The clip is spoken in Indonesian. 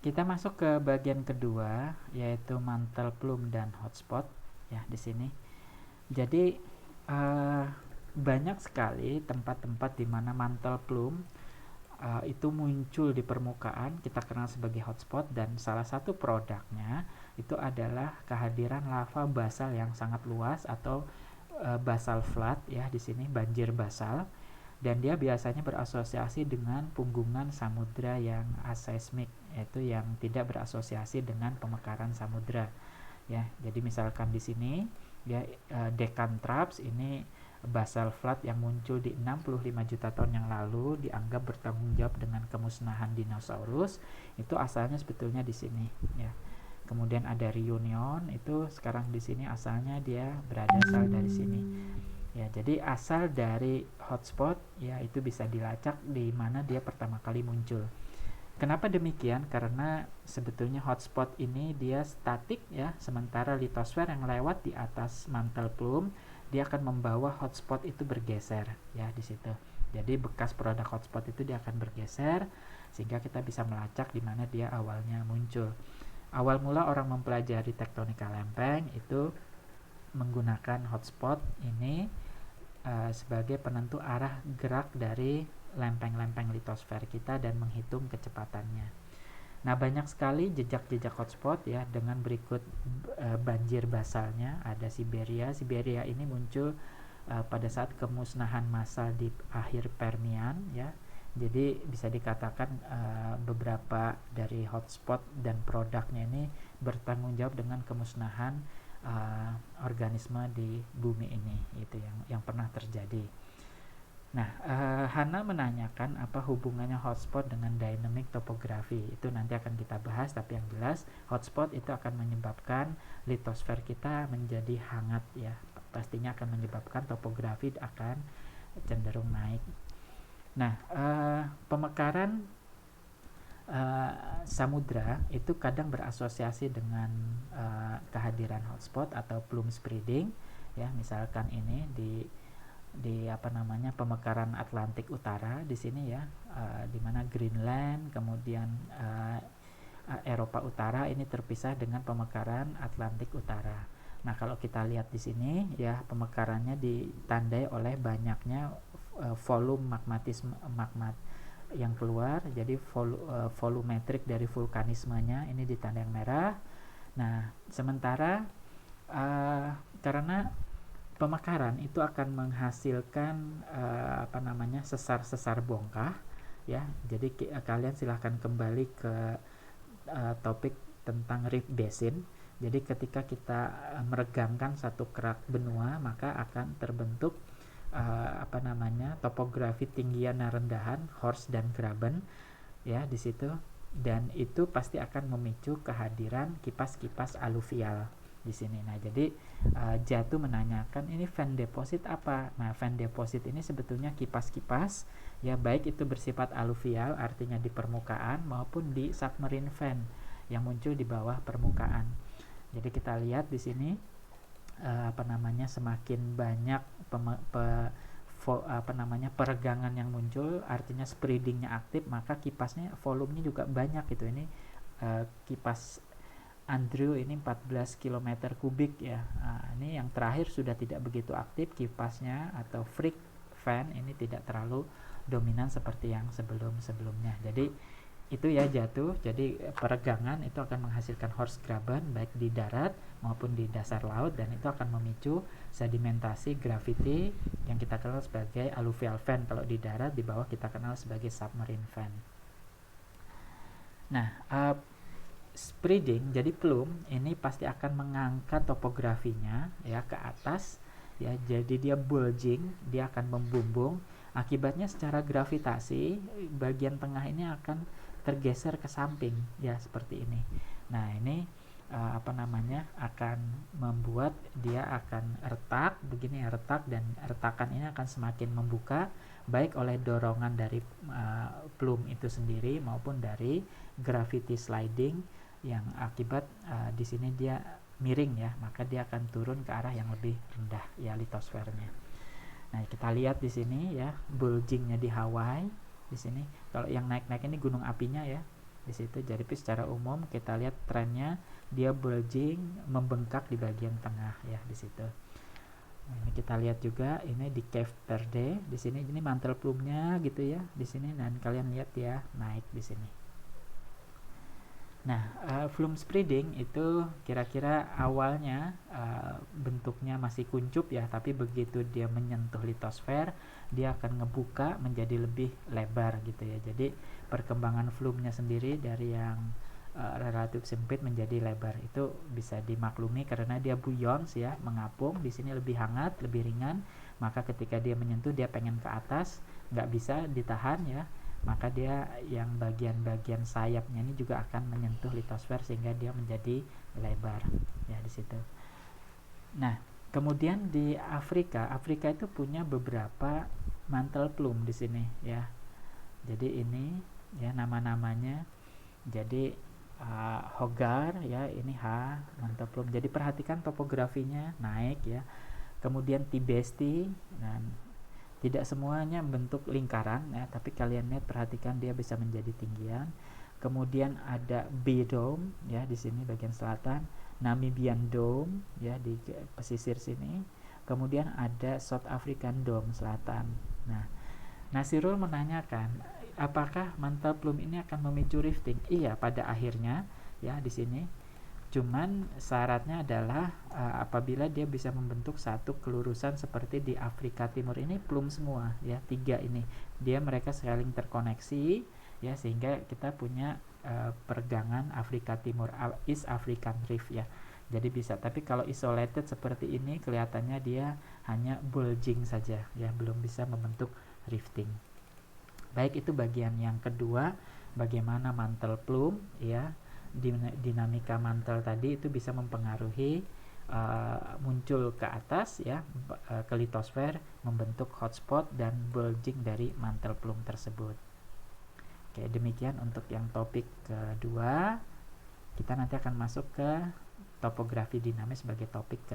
kita masuk ke bagian kedua, yaitu mantle plume dan hotspot ya di sini. Jadi banyak sekali tempat-tempat di mana mantle plume itu muncul di permukaan, kita kenal sebagai hotspot, dan salah satu produknya itu adalah kehadiran lava basal yang sangat luas atau basal flood ya di sini, banjir basal, dan dia biasanya berasosiasi dengan punggungan samudra yang aseismik, yaitu yang tidak berasosiasi dengan pemekaran samudra ya. Jadi misalkan di sini ya, Deccan Traps ini basal flood yang muncul di 65 juta tahun yang lalu dianggap bertanggung jawab dengan kemusnahan dinosaurus, itu asalnya sebetulnya di sini ya. Kemudian ada Reunion, itu sekarang di sini asalnya dia berasal dari sini ya. Jadi asal dari hotspot ya itu bisa dilacak di mana dia pertama kali muncul. Kenapa demikian? Karena sebetulnya hotspot ini dia statik ya, sementara litosfer yang lewat di atas mantle plume dia akan membawa hotspot itu bergeser ya di situ. Jadi bekas produk hotspot itu dia akan bergeser sehingga kita bisa melacak di mana dia awalnya muncul. Awal mula orang mempelajari tektonika lempeng itu menggunakan hotspot ini sebagai penentu arah gerak dari lempeng-lempeng litosfer kita dan menghitung kecepatannya. Nah, banyak sekali jejak-jejak hotspot ya, dengan berikut banjir basalnya. Ada Siberia. Siberia ini muncul pada saat kemusnahan massal di akhir Permian ya. Jadi bisa dikatakan beberapa dari hotspot dan produknya ini bertanggung jawab dengan kemusnahan organisme di bumi ini, itu yang pernah terjadi. Nah, Hana menanyakan apa hubungannya hotspot dengan dynamic topografi. Itu nanti akan kita bahas, tapi yang jelas hotspot itu akan menyebabkan litosfer kita menjadi hangat ya. Pastinya akan menyebabkan topografi akan cenderung naik. Nah, pemekaran samudra itu kadang berasosiasi dengan kehadiran hotspot atau plume spreading ya. Misalkan ini di apa namanya, pemekaran Atlantik Utara di sini ya, di mana Greenland kemudian Eropa Utara ini terpisah dengan pemekaran Atlantik Utara. Nah, kalau kita lihat di sini ya, pemekarannya ditandai oleh banyaknya volume magma yang keluar. Jadi volumetrik dari vulkanismenya ini ditanda yang merah. Nah, sementara karena pemekaran itu akan menghasilkan apa namanya, sesar-sesar bongkah ya. Jadi kalian silahkan kembali ke topik tentang rift basin. Jadi ketika kita meregangkan satu kerak benua, maka akan terbentuk apa namanya, topografi tinggian dan rendahan, horst dan graben ya di situ, dan itu pasti akan memicu kehadiran kipas-kipas aluvial di sini. Nah, jadi Jatuh menanyakan ini fan deposit apa? Nah, fan deposit ini sebetulnya kipas-kipas ya, baik itu bersifat aluvial artinya di permukaan maupun di submarine fan yang muncul di bawah permukaan. Jadi kita lihat di sini apa namanya, semakin banyak apa namanya, peregangan yang muncul, artinya spreadingnya aktif, maka kipasnya volumenya juga banyak gitu. Ini kipas Andrew ini 14 km kubik ya. Nah, ini yang terakhir sudah tidak begitu aktif kipasnya, atau Frick fan ini tidak terlalu dominan seperti yang sebelum-sebelumnya. Jadi itu ya Jatuh. Jadi peregangan itu akan menghasilkan horst graben baik di darat maupun di dasar laut, dan itu akan memicu sedimentasi gravity yang kita kenal sebagai alluvial fan kalau di darat, di bawah kita kenal sebagai submarine fan. Nah, spreading, jadi plume ini pasti akan mengangkat topografinya ya ke atas ya. Jadi dia bulging, dia akan membumbung. Akibatnya secara gravitasi bagian tengah ini akan tergeser ke samping ya, seperti ini. Nah, ini apa namanya, akan membuat dia akan retak begini ya, retak, dan retakan ini akan semakin membuka baik oleh dorongan dari plume itu sendiri maupun dari gravity sliding yang akibat di sini dia miring ya, maka dia akan turun ke arah yang lebih rendah ya, litosfernya. Nah, kita lihat di sini ya, bulgingnya di Hawaii di sini. Kalau yang naik-naik ini gunung apinya ya. di situ. Jadi secara umum kita lihat trennya dia bulging, membengkak di bagian tengah ya di situ. Nah, ini kita lihat juga ini di Cape Verde di sini, ini mantel plumnya gitu ya di sini, dan kalian lihat ya naik di sini. Nah, flume spreading itu kira-kira awalnya bentuknya masih kuncup ya, tapi begitu dia menyentuh litosfer, dia akan ngebuka menjadi lebih lebar gitu ya. Jadi perkembangan flume-nya sendiri dari yang relatif sempit menjadi lebar itu bisa dimaklumi karena dia bouillance ya, mengapung. Di sini lebih hangat, lebih ringan, maka ketika dia menyentuh dia pengen ke atas, nggak bisa ditahan ya, maka dia yang bagian-bagian sayapnya ini juga akan menyentuh litosfer sehingga dia menjadi lebar ya di situ. Nah, kemudian di Afrika itu punya beberapa mantel plume di sini ya. Jadi ini ya nama-namanya. Jadi Hogar ya, ini H mantel plume. Jadi perhatikan topografinya naik ya. Kemudian Tibesti, dan tidak semuanya bentuk lingkaran ya, tapi kalian lihat perhatikan dia bisa menjadi tinggian. Kemudian ada B-dome ya di sini bagian selatan, Namibian dome ya di pesisir sini. Kemudian ada South African dome selatan. Nah, Nasirul menanyakan apakah mantel plume ini akan memicu rifting? Iya, pada akhirnya ya di sini. Cuman syaratnya adalah apabila dia bisa membentuk satu kelurusan seperti di Afrika Timur ini plume semua ya, 3 ini dia mereka saling terkoneksi ya, sehingga kita punya pergangan Afrika Timur, East African Rift ya. Jadi bisa, tapi kalau isolated seperti ini kelihatannya dia hanya bulging saja ya, belum bisa membentuk rifting. Baik, itu bagian yang kedua, bagaimana mantel plume ya, dinamika mantel tadi itu bisa mempengaruhi muncul ke atas ya, ke litosfer, membentuk hotspot dan bulging dari mantel plume tersebut. Oke, demikian untuk yang topik kedua. Kita nanti akan masuk ke topografi dinamis sebagai topik